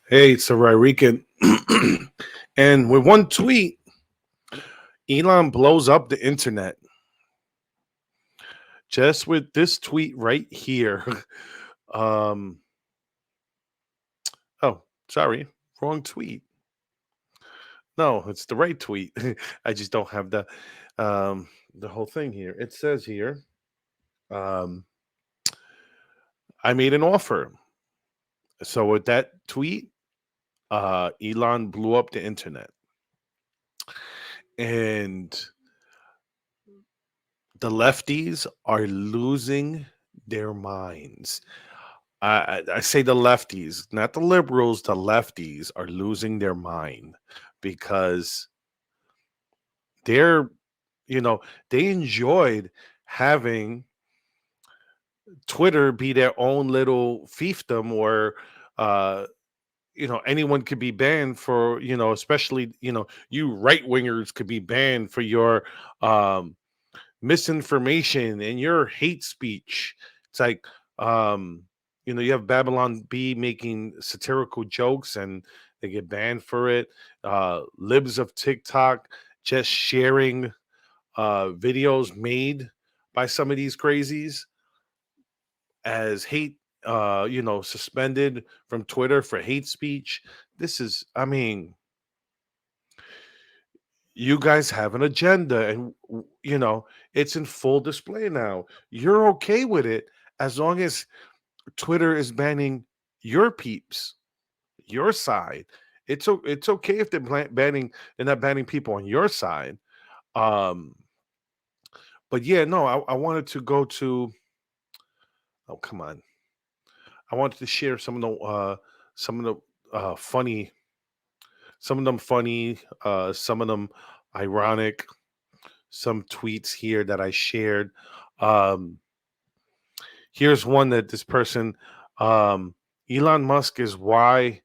Hey, it's the Rican. And with one tweet, Elon blows up the internet. Just with this tweet right here. um, oh, sorry, wrong tweet. No, it's the right tweet. I just don't have the whole thing here. It says here, um, I made an offer. So with that tweet, Elon blew up the internet. And the lefties are losing their minds. I say the lefties, not the liberals. The lefties are losing their mind because they're, you know, they enjoyed having Twitter be their own little fiefdom, or uh, anyone could be banned for, especially, you right wingers could be banned for your um, misinformation and your hate speech. It's like, um, you have Babylon B making satirical jokes and they get banned for it. Libs of TikTok just sharing videos made by some of these crazies as hate, suspended from Twitter for hate speech. This is, I mean, you guys have an agenda, and it's in full display now. You're okay with it as long as Twitter is banning your peeps, your side. It's okay if they're not banning people on your side. um but yeah, no, I wanted to go to, oh, come on, I wanted to share some of the funny, some of them funny, some of them ironic, some tweets here that I shared. um Here's one that this person, um, Elon Musk is why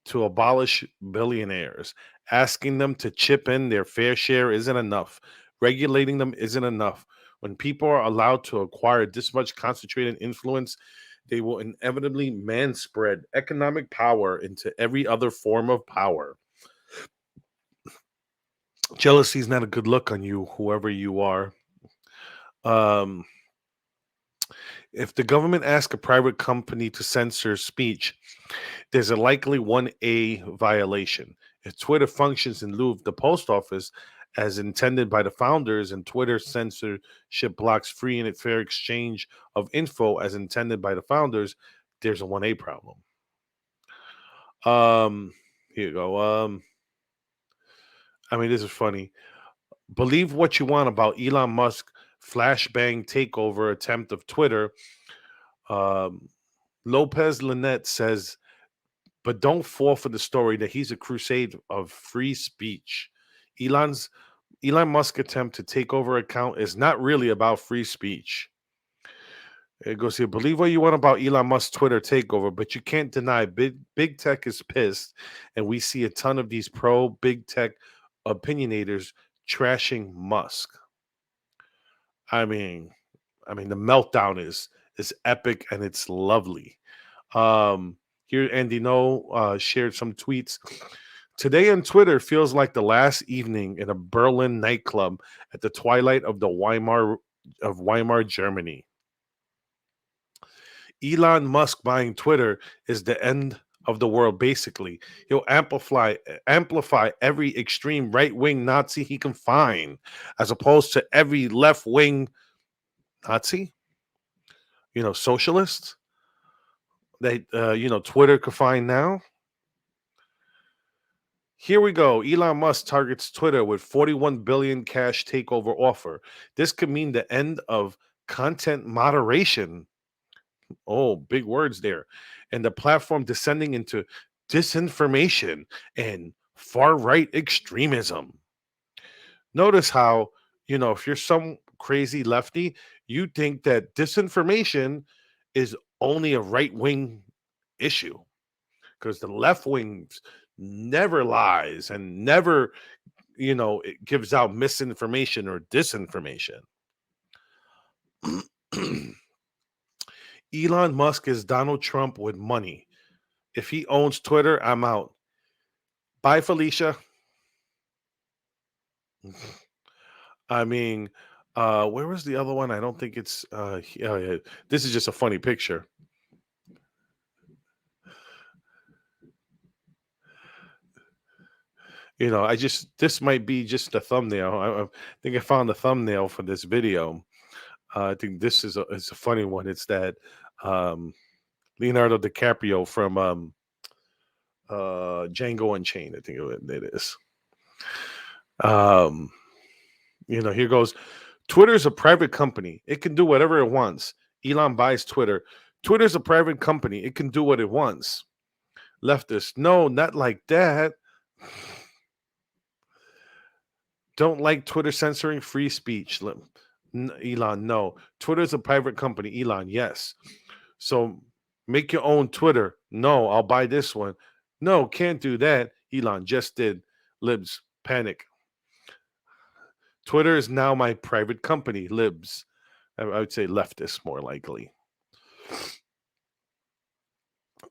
to abolish billionaires. Asking them to chip in their fair share isn't enough. Regulating them isn't enough. When people are allowed to acquire this much concentrated influence, they will inevitably manspread economic power into every other form of power. Jealousy is not a good look on you, whoever you are. Um, if the government asks a private company to censor speech, there's a likely 1A violation. If Twitter functions in lieu of the post office as intended by the founders, and Twitter censorship blocks free and fair exchange of info as intended by the founders, there's a 1A problem. Um, Here you go. I mean, this is funny. Believe what you want about Elon Musk flashbang takeover attempt of Twitter. Um, Lopez Lynette says, but don't fall for the story that he's a crusade of free speech. Elon's Elon Musk attempt to take over account is not really about free speech. It goes here. Believe what you want about Elon Musk's Twitter takeover, but you can't deny big tech is pissed, and we see a ton of these pro big tech opinionators trashing Musk. I mean, the meltdown is epic and it's lovely. Here, Andy No shared some tweets. Today on Twitter feels like the last evening in a Berlin nightclub at the twilight of the Weimar, Germany. Elon Musk buying Twitter is the end of the world. Basically, he'll amplify every extreme right wing Nazi he can find, as opposed to every left wing Nazi, socialist that Twitter could find now. Here we go. Elon Musk targets Twitter with 41 billion cash takeover offer. This could mean the end of content moderation. Oh, big words there. And the platform descending into disinformation and far right extremism. Notice how, if you're some crazy lefty, you think that disinformation is only a right wing issue, because the left wings never lies and never, it gives out misinformation or disinformation. Elon Musk is Donald Trump with money. If he owns Twitter, I'm out. Bye, Felicia. I mean, where was the other one? I don't think it's. Yeah, this is just a funny picture. I just this might be just a thumbnail. I think I found the thumbnail for this video. I think this is a funny one. It's that um, Leonardo DiCaprio from Django Unchained. I think it is. Um, here goes. Twitter is a private company. It can do whatever it wants. Elon buys Twitter. Twitter is a private company. It can do what it wants. Leftist, no, not like that. Don't like Twitter censoring free speech. Elon, no. Twitter is a private company. Elon, yes. So make your own Twitter. No, I'll buy this one. No, can't do that. Elon just did. Libs, panic. Twitter is now my private company. Libs. I would say leftists more likely.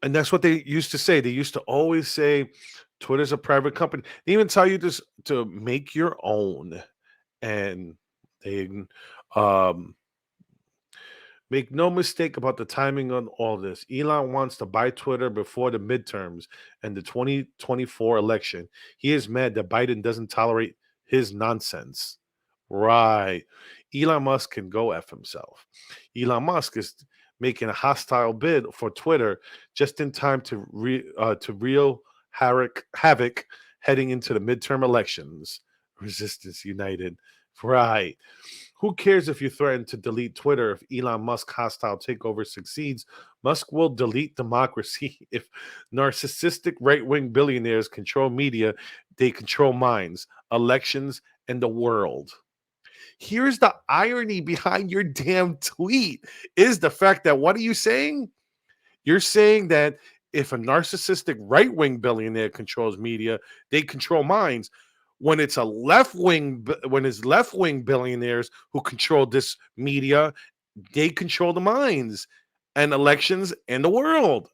And that's what they used to say. They used to always say Twitter's a private company. They even tell you this to make your own. And they um make no mistake about the timing on all this. Elon wants to buy Twitter before the midterms and the 2024 election. He is mad that Biden doesn't tolerate his nonsense. Right. Elon Musk can go F himself. Elon Musk is making a hostile bid for Twitter just in time to real havoc heading into the midterm elections. Resistance United. Right. Who cares if you threaten to delete Twitter if Elon Musk hostile takeover succeeds? Musk will delete democracy. If narcissistic right wing billionaires control media, they control minds, elections, and the world. Here's the irony behind your damn tweet is the fact that what are you saying? You're saying that if a narcissistic right wing billionaire controls media, they control minds. When it's left wing billionaires who control this media, they control the minds and elections and the world.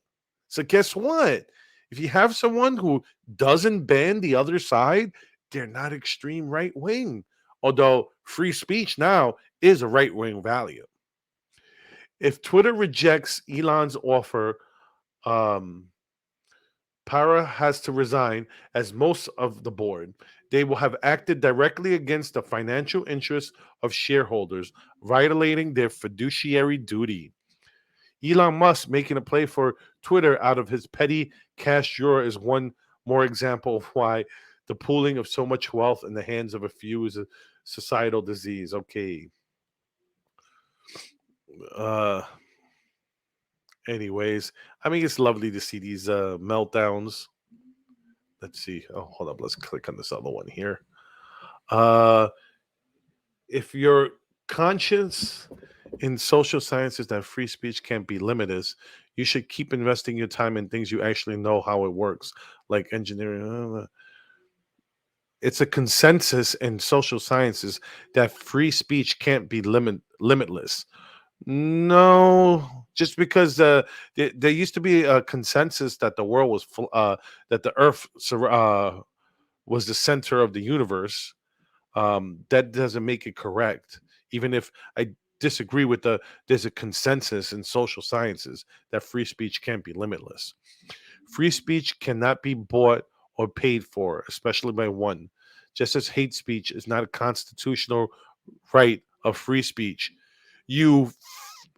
So guess what? If you have someone who doesn't ban the other side, they're not extreme right wing. Although free speech now is a right wing value. If Twitter rejects Elon's offer, um, Para has to resign as most of the board. They will have acted directly against the financial interests of shareholders, violating their fiduciary duty. Elon Musk making a play for Twitter out of his petty cash drawer is one more example of why the pooling of so much wealth in the hands of a few is a societal disease. Okay. Uh anyways, I mean it's lovely to see these meltdowns. Let's see. Oh, hold up. Let's click on this other one here. Uh, if your conscience in social sciences that free speech can't be limitless, you should keep investing your time in things you actually know how it works, like engineering. It's a consensus in social sciences that free speech can't be limitless. No, just because there used to be a consensus that the world was that the Earth was the center of the universe. That doesn't make it correct. Even if I disagree with there's a consensus in social sciences that free speech can't be limitless. Free speech cannot be bought or paid for, especially by one. Just as hate speech is not a constitutional right of free speech. You,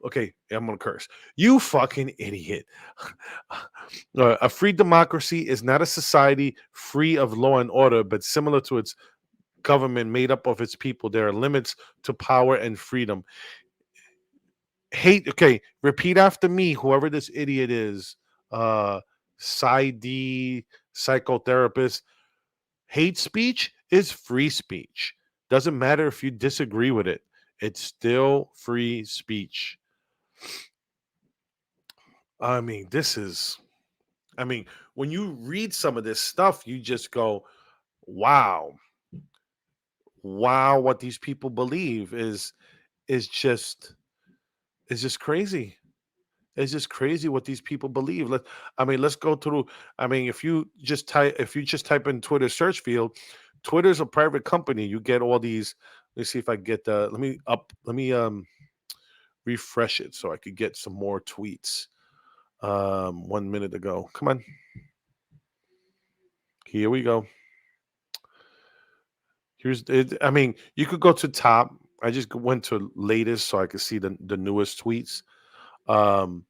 okay, I'm gonna curse. You fucking idiot. A free democracy is not a society free of law and order, but similar to its government made up of its people. There are limits to power and freedom. Hate, okay, repeat after me, whoever this idiot is. PsyD, psychotherapist. Hate speech is free speech. Doesn't matter if you disagree with it, it's still free speech. I mean, I mean, when you read some of this stuff, you just go, wow, wow, what these people believe is just is just crazy. It's just crazy what these people believe. I mean, let's go through. I mean, if you just type in Twitter search field, Twitter's a private company. You get all these. Let me see if I get the. Let me refresh it so I could get some more tweets. 1 minute ago. Come on, here we go. Here's it. I mean, you could go to top. I just went to latest so I could see the newest tweets. Um,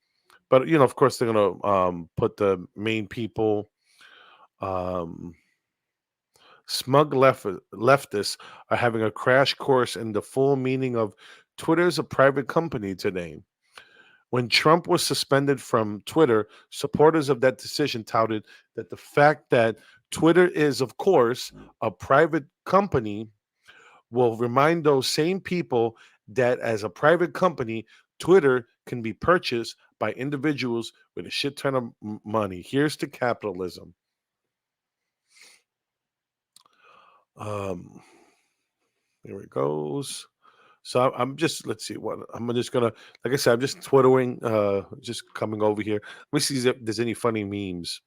but of course, they're gonna put the main people. Um, Smug leftists are having a crash course in the full meaning of Twitter is a private company today. When Trump was suspended from Twitter, supporters of that decision touted that the fact that Twitter is, of course, a private company will remind those same people that as a private company, Twitter can be purchased by individuals with a shit ton of money. Here's to capitalism. Um, Here it goes. So I'm just let's see what I'm just gonna like I said, I'm just twittering, just coming over here. Let me see if there's any funny memes.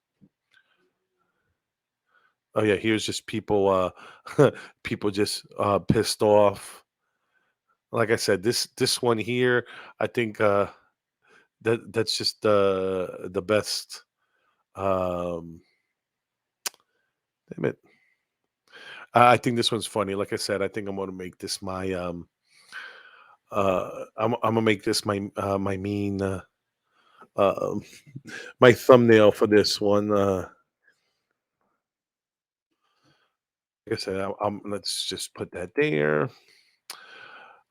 Oh yeah, here's just people people just pissed off. Like I said, this one here, I think that's just the best. Um Damn it. I think this one's funny. Like I said, I think I'm gonna make this my I'm gonna make this my mean um my thumbnail for this one. Like I said, let's just put that there.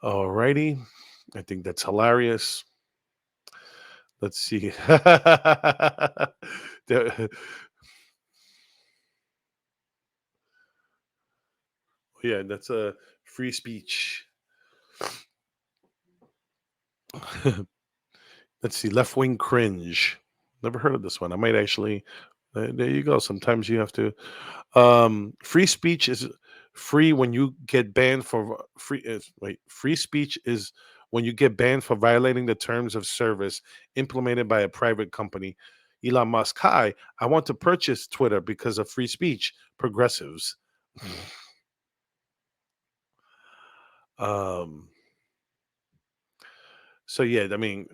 Alrighty. I think that's hilarious. Let's see. The- yeah, that's a free speech. Let's see. Left wing cringe. Never heard of this one. I might actually. There you go. Sometimes you have to. Free speech is free when you get banned for free speech is when you get banned for violating the terms of service implemented by a private company. Elon Musk, hi, I want to purchase Twitter because of free speech. Progressives. um, so yeah, I mean,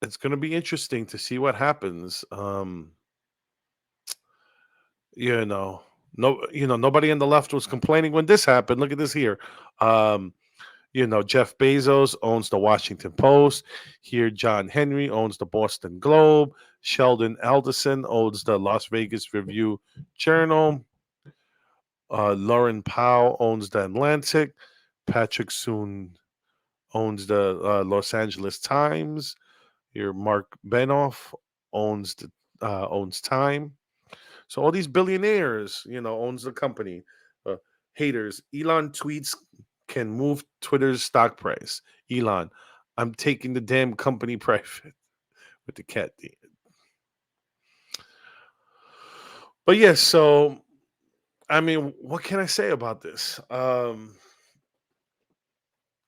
it's going to be interesting to see what happens. You know, nobody on the left was complaining when this happened. Look at this here. Um, Jeff Bezos owns the Washington Post. Here, John Henry owns the Boston Globe. Sheldon Alderson owns the Las Vegas Review Journal. Lauren Powell owns the Atlantic. Patrick Soon owns the Los Angeles Times. Here, Mark Benoff owns owns Time. So all these billionaires, owns the company. Uh, Haters. Elon tweets can move Twitter's stock price. Elon, I'm taking the damn company private with the cat. But yes, so I mean, what can I say about this?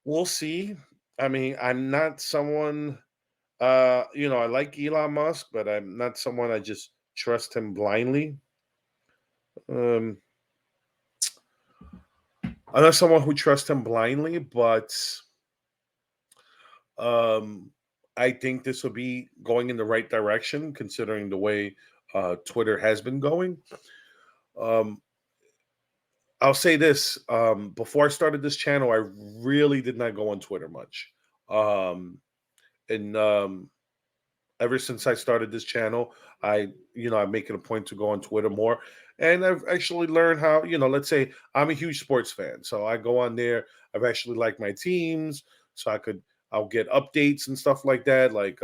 We'll see. I mean, I'm not someone. I like Elon Musk, but I'm not someone I just trust him blindly. Um, I'm not someone who trusts him blindly, but Um, I think this will be going in the right direction considering the way Twitter has been going. Um, I'll say this: before I started this channel, I really did not go on Twitter much, and ever since I started this channel, I make it a point to go on Twitter more. And I've actually learned how, let's say I'm a huge sports fan. So I go on there. I've actually liked my teams. So I'll get updates and stuff like that. Like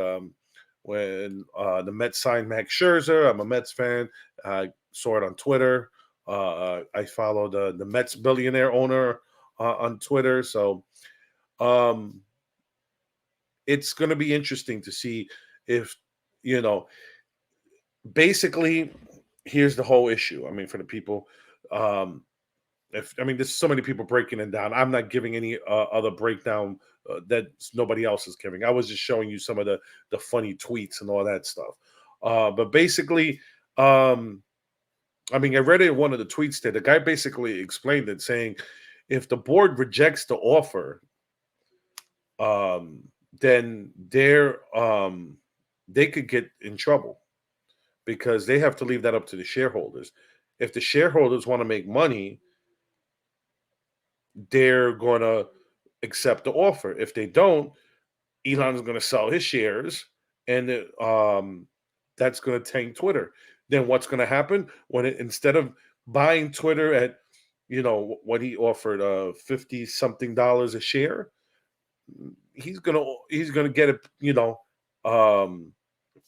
when the Mets signed Max Scherzer, I'm a Mets fan. I saw it on Twitter. I follow the Mets billionaire owner on Twitter. So um, it's going to be interesting to see if, you know, basically, here's the whole issue. I mean, for the people, if I mean, there's so many people breaking it down. I'm not giving any other breakdown that nobody else is giving. I was just showing you some of the funny tweets and all that stuff. But basically, um, I mean, I read it in one of the tweets there. The guy basically explained it, saying if the board rejects the offer, um, then they could get in trouble because they have to leave that up to the shareholders. If the shareholders want to make money, they're going to accept the offer. If they don't, Elon's going to sell his shares, and that's going to tank Twitter. Then what's going to happen when instead of buying Twitter at what he offered 50 something dollars a share, he's gonna get it, um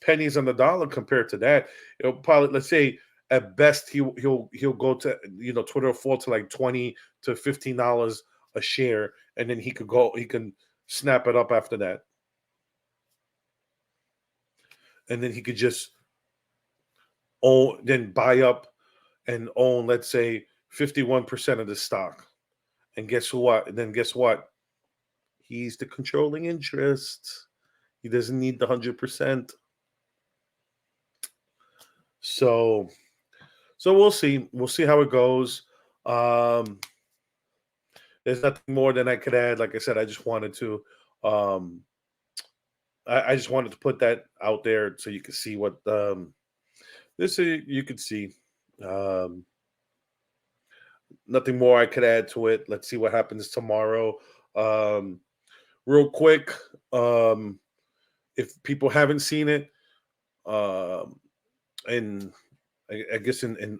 pennies on the dollar compared to that. It'll probably, let's say, at best he'll go to, Twitter will fall to like 20 to $15 a share, and then he can snap it up after that, and then he could just buy up and own, let's say, 51% of the stock. And guess what? He's the controlling interest. He doesn't need the 100%. So we'll see. We'll see how it goes. Um, there's nothing more than I could add. Like I said, um, I just wanted to put that out there so you could see what this you could see. Um, Nothing more I could add to it. Let's see what happens tomorrow. Um, Real quick, um, if people haven't seen it, um, and I guess in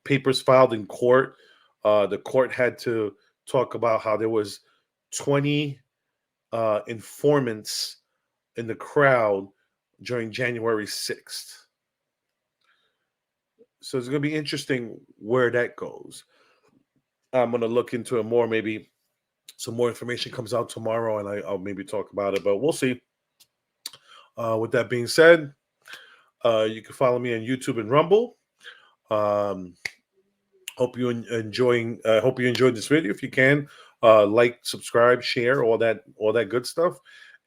papers filed in court, the court had to talk about how there was 20 informants in the crowd during January 6th. So it's going to be interesting where that goes. I'm going to look into it more. Maybe some more information comes out tomorrow, and I'll maybe talk about it. But we'll see. With that being said, you can follow me on YouTube and Rumble. Um, hope you enjoyed this video. If you can, like, subscribe, share, all that good stuff.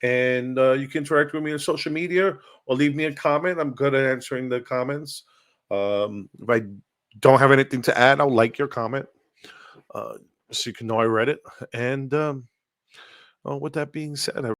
And you can interact with me on social media or leave me a comment. I'm good at answering the comments. If I don't have anything to add, I'll like your comment, uh, so you can know I read it. And with that being said,